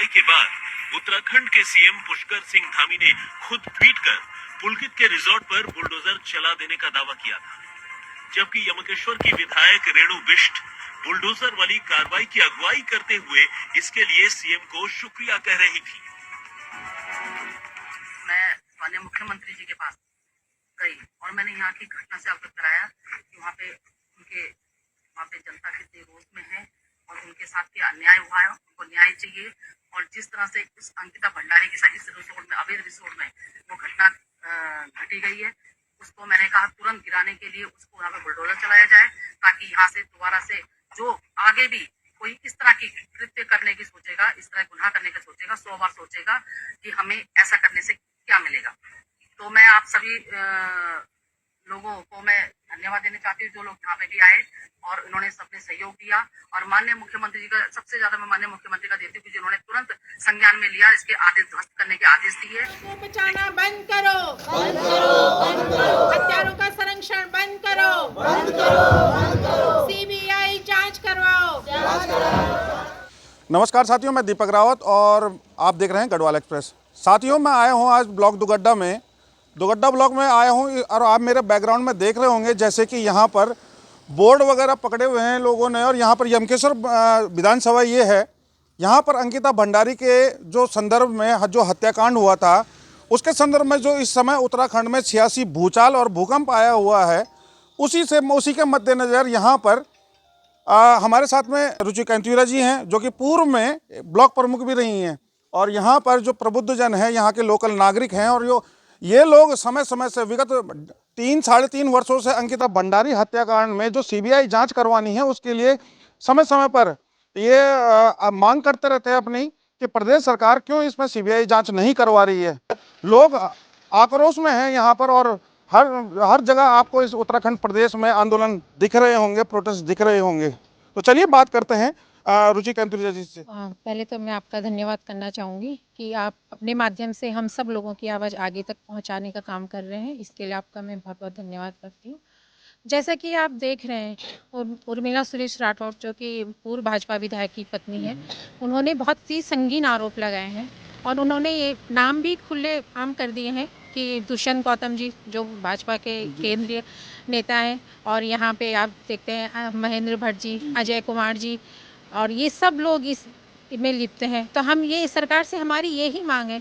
कार्रवाई के बाद उत्तराखंड के सीएम पुष्कर सिंह धामी ने खुद ट्वीट कर पुलकित के रिजॉर्ट पर बुलडोजर चला देने का दावा किया था, जबकि यमकेश्वर की विधायक रेणु बिष्ट बुलडोजर वाली कार्रवाई की अगुवाई करते हुए इसके लिए सीएम को शुक्रिया कह रही थी। मैं माननीय मुख्यमंत्री जी के पास गई और मैंने यहाँ की घटना से अवगत कराया कि वहाँ पे जनता कितनी रोष में है और उनके साथ क्या अन्याय हुआ है, उनको न्याय चाहिए। और जिस तरह से उस अंकिता भंडारी के साथ इस रिसोर्ट में, अवैध रिसोर्ट में वो घटना घटी गई है, उसको मैंने कहा तुरंत गिराने के लिए उसको यहाँ पे बुलडोजर चलाया जाए, ताकि यहाँ से दोबारा से जो आगे भी कोई इस तरह की कृत्य करने की सोचेगा, इस तरह गुनाह करने का सोचेगा, 100 बार सोचेगा कि हमें ऐसा करने से क्या मिलेगा। तो मैं आप सभी लोगों को मैं धन्यवाद देना चाहती हूँ, जो लोग यहाँ पे भी आए और इन्होंने सबने सहयोग दिया। और माननीय मुख्यमंत्री जी का सबसे ज्यादा मैं माननीय मुख्यमंत्री का देती हूँ, जिन्होंने तुरंत संज्ञान में लिया, इसके आदेश ध्वस्त करने के आदेश दिए। बचाना बंद करो, बंद करो, बंद करो, हत्यारों का संरक्षण बंद करो, बंद करो, बंद करो, सीबीआई जांच करवाओ, जांच कराओ। नमस्कार साथियों, मैं दीपक रावत और आप देख रहे हैं गढ़वाल एक्सप्रेस। साथियों, मैं आया हूं आज ब्लॉक दुगड्डा में, दुगड्डा ब्लॉक में आया हूं और आप मेरे बैकग्राउंड में देख रहे होंगे जैसे कि यहां पर बोर्ड वगैरह पकड़े हुए हैं लोगों ने। और यहां पर यमकेश्वर विधानसभा ये है, यहां पर अंकिता भंडारी के जो संदर्भ में जो हत्याकांड हुआ था उसके संदर्भ में जो इस समय उत्तराखंड में 86 भूचाल और भूकंप आया हुआ है, उसी के मद्देनज़र यहाँ पर हमारे साथ में रुचि कैंतुरा जी हैं, जो कि पूर्व में ब्लॉक प्रमुख भी रही हैं। और यहाँ पर जो प्रबुद्ध जन हैं, यहाँ के लोकल नागरिक हैं, और ये लोग समय समय से विगत 3 साढ़े 3 वर्षों से अंकिता भंडारी हत्याकांड में जो सीबीआई जांच करवानी है उसके लिए समय समय पर ये मांग करते रहते हैं अपनी, कि प्रदेश सरकार क्यों इसमें सीबीआई जांच नहीं करवा रही है। लोग आक्रोश में हैं यहाँ पर, और हर जगह आपको इस उत्तराखंड प्रदेश में आंदोलन दिख रहे होंगे, प्रोटेस्ट दिख रहे होंगे। तो चलिए बात करते हैं रुचि कैंतुरिया जी से। पहले तो मैं आपका धन्यवाद करना चाहूँगी कि आप अपने माध्यम से हम सब लोगों की आवाज़ आगे तक पहुँचाने का काम कर रहे हैं, इसके लिए आपका मैं बहुत बहुत धन्यवाद करती हूँ। जैसा कि आप देख रहे हैं, उर्मिला सुरेश राठौर जो कि पूर्व भाजपा विधायक की पत्नी है, उन्होंने बहुत सी संगीन आरोप लगाए हैं और उन्होंने ये नाम भी खुले आम कर दिए हैं कि दुष्यंत गौतम जी जो भाजपा के केंद्रीय नेता हैं, और यहाँ पे आप देखते हैं महेंद्र भट्ट जी, अजय कुमार जी, और ये सब लोग इसमें लिप्त हैं। तो हम ये सरकार से हमारी यही मांग है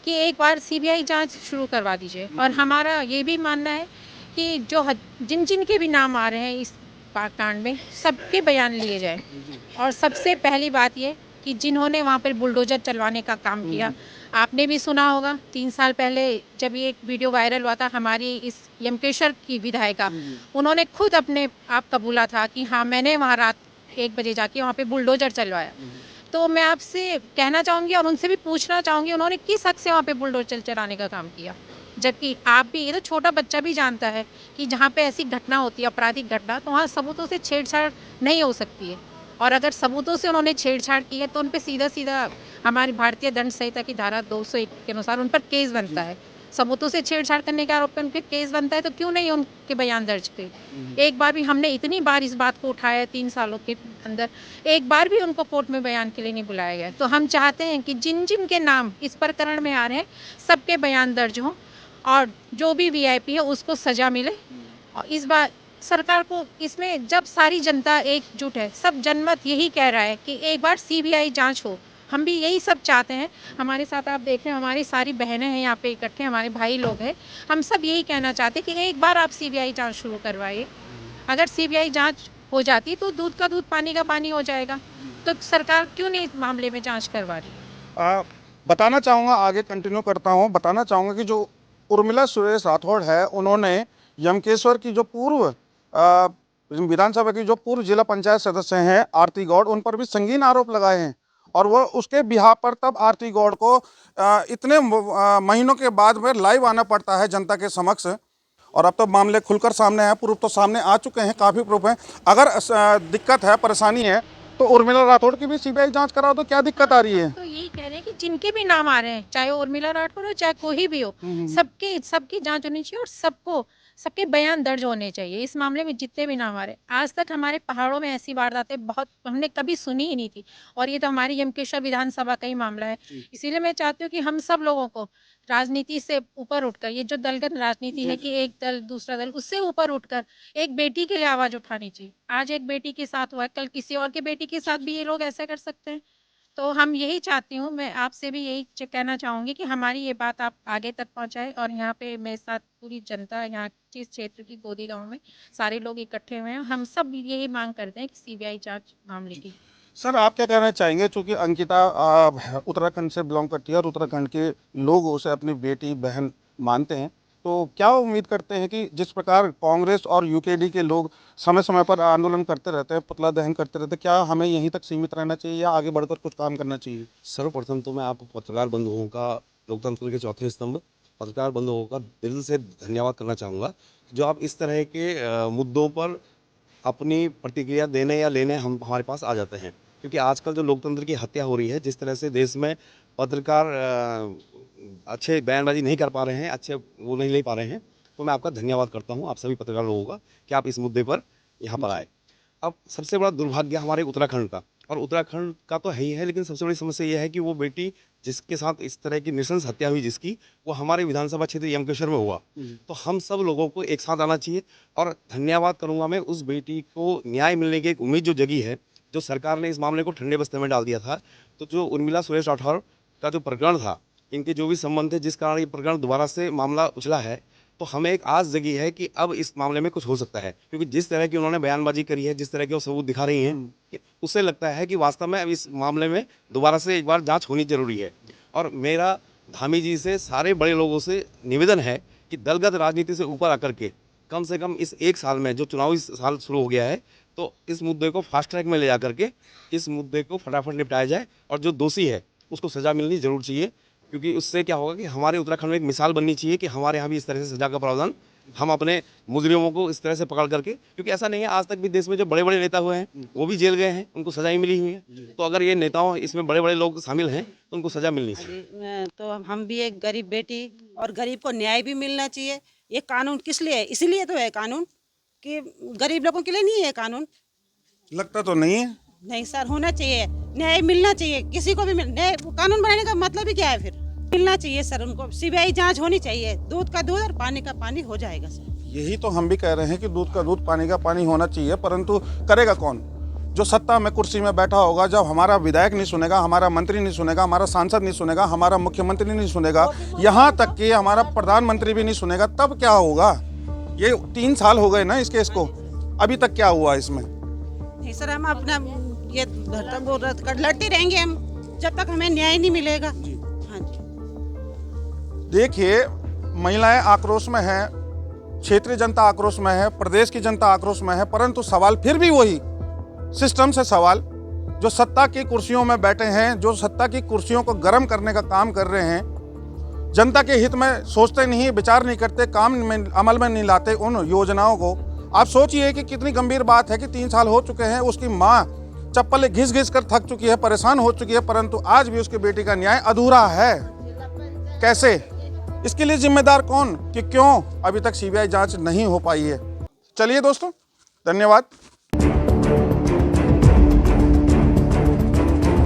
कि एक बार सीबीआई जांच शुरू करवा दीजिए। और हमारा ये भी मानना है कि जो जिन के भी नाम आ रहे हैं इस कांड में, सबके बयान लिए जाए। और सबसे पहली बात ये कि जिन्होंने वहाँ पर बुलडोजर चलवाने का काम किया, आपने भी सुना होगा 3 साल पहले जब ये एक वीडियो वायरल हुआ था, हमारी इस यमकेश्वर की विधायिका, उन्होंने खुद अपने आप कबूला था कि हाँ, मैंने वहाँ रात 1 बजे जाके वहाँ पे बुलडोजर चलवाया। तो मैं आपसे कहना चाहूँगी और उनसे भी पूछना चाहूँगी, उन्होंने किस हक से वहाँ पे बुलडोजर चलाने का काम किया, जबकि आप भी, ये तो छोटा बच्चा भी जानता है कि जहाँ पे ऐसी घटना होती है, आपराधिक घटना, तो वहाँ सबूतों से छेड़छाड़ नहीं हो सकती है। और अगर सबूतों से उन्होंने छेड़छाड़ की है तो उन पर सीधा सीधा हमारी भारतीय दंड संहिता की धारा 201 के अनुसार उन पर केस बनता है। सबूतों से छेड़छाड़ करने के आरोप पे उनके केस बनता है, तो क्यों नहीं उनके बयान दर्ज थे? एक बार भी हमने इतनी बार इस बात को उठाया है 3 सालों के अंदर, एक बार भी उनको कोर्ट में बयान के लिए नहीं बुलाया गया। तो हम चाहते हैं कि जिन के नाम इस प्रकरण में आ रहे हैं, सबके बयान दर्ज हों और जो भी वीआईपी है उसको सजा मिले। और इस बार सरकार को इसमें, जब सारी जनता एकजुट है, सब जनमत यही कह रहा है कि एक बार सीबीआई जांच हो, हम भी यही सब चाहते हैं। हमारे साथ आप देख रहे हैं हमारी सारी बहनें हैं यहाँ पे इकट्ठे, हमारे भाई लोग हैं, हम सब यही कहना चाहते हैं कि एक बार आप सीबीआई जांच शुरू करवाइए। अगर सीबीआई जांच हो जाती तो दूध का दूध, पानी का पानी हो जाएगा। तो सरकार क्यों नहीं इस मामले में जांच करवा रही? बताना चाहूँगा, आगे कंटिन्यू करता हूँ, बताना चाहूँगा कि जो उर्मिला सुरेश राठौड़ है, उन्होंने यमकेश्वर की जो पूर्व विधानसभा की जो पूर्व जिला पंचायत सदस्य हैं आरती गौड़, उन पर भी संगीन आरोप लगाए हैं। और वो उसके बिहाफ पर तब आरती गौड़ को इतने महीनों के बाद में लाइव आना पड़ता है जनता के समक्ष। और अब तो मामले खुलकर सामने हैं, प्रूफ तो सामने आ चुके हैं, काफ़ी प्रूफ हैं। अगर दिक्कत है, परेशानी है, तो उर्मिला राठौड़ की भी सीबीआई जांच कराओ, तो क्या दिक्कत आ रही है? तो यही कह रहे हैं कि जिनके भी नाम आ रहे हैं, चाहे उर्मिला राठौड़ हो चाहे कोई भी हो, सबकी जांच होनी चाहिए और सबको सबके बयान दर्ज होने चाहिए इस मामले में, जितने भी नाम आ रहे। आज तक हमारे पहाड़ों में ऐसी वारदातें बहुत हमने कभी सुनी ही नहीं थी, और ये तो हमारी यमकेश्वर विधानसभा का ही मामला है। इसीलिए मैं चाहती हूँ कि हम सब लोगों को राजनीति से ऊपर उठकर, ये जो दलगत राजनीति है कि एक दल दूसरा दल, उससे ऊपर उठकर एक बेटी के लिए आवाज उठानी चाहिए। आज एक बेटी के साथ हुआ, कल किसी और के बेटी के साथ भी ये लोग ऐसा कर सकते हैं। तो हम यही चाहती हूँ, मैं आपसे भी यही कहना चाहूँगी कि हमारी ये बात आप आगे तक पहुँचाएँ। और यहाँ पे मेरे साथ पूरी जनता, यहाँ इस क्षेत्र की गोदी गाँव में सारे लोग इकट्ठे हुए हैं। हम सब यही मांग करते हैं कि सीबीआई जांच मामले की। सर आप क्या कहना चाहेंगे, चूंकि अंकिता उत्तराखंड से बिलोंग करती है और उत्तराखंड के लोग उसे अपनी बेटी बहन मानते हैं, तो क्या उम्मीद करते हैं कि जिस प्रकार कांग्रेस और यूकेडी के लोग समय समय पर आंदोलन करते रहते हैं, पुतला दहन करते रहते हैं, क्या हमें यहीं तक सीमित रहना चाहिए या आगे बढ़कर कुछ काम करना चाहिए? सर्वप्रथम तो मैं आपको पत्रकार बंधुओं का, लोकतंत्र के चौथे स्तंभ पत्रकार बंधुओं का दिल से धन्यवाद करना चाहूँगा, जो आप इस तरह के मुद्दों पर अपनी प्रतिक्रिया देने या लेने हमारे पास आ जाते हैं। क्योंकि आजकल जो लोकतंत्र की हत्या हो रही है, जिस तरह से देश में पत्रकार अच्छे बयानबाजी नहीं कर पा रहे हैं, अच्छे वो नहीं ले पा रहे हैं, तो मैं आपका धन्यवाद करता हूँ आप सभी पत्रकार लोगों का कि आप इस मुद्दे पर यहाँ पर आए। अब सबसे बड़ा दुर्भाग्य हमारे उत्तराखंड का, और उत्तराखंड का तो है ही है, लेकिन सबसे बड़ी समस्या यह है कि वो बेटी जिसके साथ इस तरह की नृशंस हत्या हुई जिसकी, वो हमारे विधानसभा क्षेत्र यमकेश्वर में हुआ। तो हम सब लोगों को एक साथ आना चाहिए, और धन्यवाद करूंगा मैं उस बेटी को न्याय मिलने की एक उम्मीद जो जगी है, जो सरकार ने इस मामले को ठंडे बस्ते में डाल दिया था। तो जो उर्मिला सुरेश राठौर का जो प्रकरण था, इनके जो भी संबंध थे, जिस कारण ये प्रकरण दोबारा से मामला उछला है, तो हमें एक आस जगी है कि अब इस मामले में कुछ हो सकता है। क्योंकि जिस तरह की उन्होंने बयानबाजी करी है, जिस तरह के वो सबूत दिखा रही हैं, उससे लगता है कि वास्तव में अब इस मामले में दोबारा से एक बार जांच होनी जरूरी है। और मेरा धामी जी से, सारे बड़े लोगों से निवेदन है कि दलगत राजनीति से ऊपर आकर के कम से कम इस एक साल में, जो चुनावी साल शुरू हो गया है, तो इस मुद्दे को फास्ट ट्रैक में ले जा करके इस मुद्दे को फटाफट निपटाया जाए, और जो दोषी है उसको सज़ा मिलनी जरूर चाहिए। क्योंकि उससे क्या होगा कि हमारे उत्तराखंड में एक मिसाल बननी चाहिए कि हमारे यहाँ भी इस तरह से सजा का प्रावधान, हम अपने मुजरिमों को इस तरह से पकड़ करके, क्योंकि ऐसा नहीं है, आज तक भी देश में जो बड़े बड़े नेता हुए हैं वो भी जेल गए हैं, उनको सजाएं मिली हुई है। तो अगर ये नेताओं, इसमें बड़े बड़े लोग शामिल हैं, तो उनको सजा मिलनी चाहिए। तो हम भी एक गरीब बेटी, और गरीब को न्याय भी मिलना चाहिए। ये कानून किस लिए है? इसीलिए तो है कानून कि गरीब लोगों के लिए नहीं है कानून। लगता तो नहीं है। नहीं सर, होना चाहिए, न्याय मिलना चाहिए, किसी को भी न्याय। कानून बनाने का मतलब ही क्या है? फिर मिलना चाहिए सर उनको, सीबीआई जांच होनी चाहिए। दूध का दूध और पानी का पानी हो जाएगा सर। यही तो हम भी कह रहे हैं कि दूध का दूध पानी का पानी होना चाहिए, परंतु करेगा कौन? जो सत्ता में कुर्सी में बैठा होगा, जब हमारा विधायक नहीं सुनेगा, हमारा मंत्री नहीं सुनेगा, हमारा सांसद नहीं सुनेगा, हमारा मुख्यमंत्री नहीं सुनेगा, यहाँ तक कि हमारा प्रधानमंत्री भी नहीं सुनेगा, तब क्या होगा? ये 3 साल हो गए ना इस केस को, अभी तक क्या हुआ इसमें? नहीं सर, हम अपना ये लड़ते रहेंगे हम जब तक हमें न्याय नहीं मिलेगा। हाँ जी, देखिए, महिलाएं आक्रोश में हैं, क्षेत्रीय जनता आक्रोश में है, प्रदेश की जनता आक्रोश में है, परंतु सवाल फिर भी वही सिस्टम से सवाल, जो सत्ता की कुर्सियों में बैठे हैं, जो सत्ता की कुर्सियों को गर्म करने का काम कर रहे हैं, जनता के हित में सोचते नहीं, विचार नहीं करते, काम में अमल में नहीं लाते उन योजनाओं को। आप सोचिए कि कितनी गंभीर बात है कि 3 साल हो चुके हैं, उसकी माँ चप्पलें घिस घिस कर थक चुकी है, परेशान हो चुकी है, परंतु आज भी उसकी बेटी का न्याय अधूरा है। कैसे? इसके लिए जिम्मेदार कौन, कि क्यों अभी तक सीबीआई जांच नहीं हो पाई है? चलिए दोस्तों, धन्यवाद।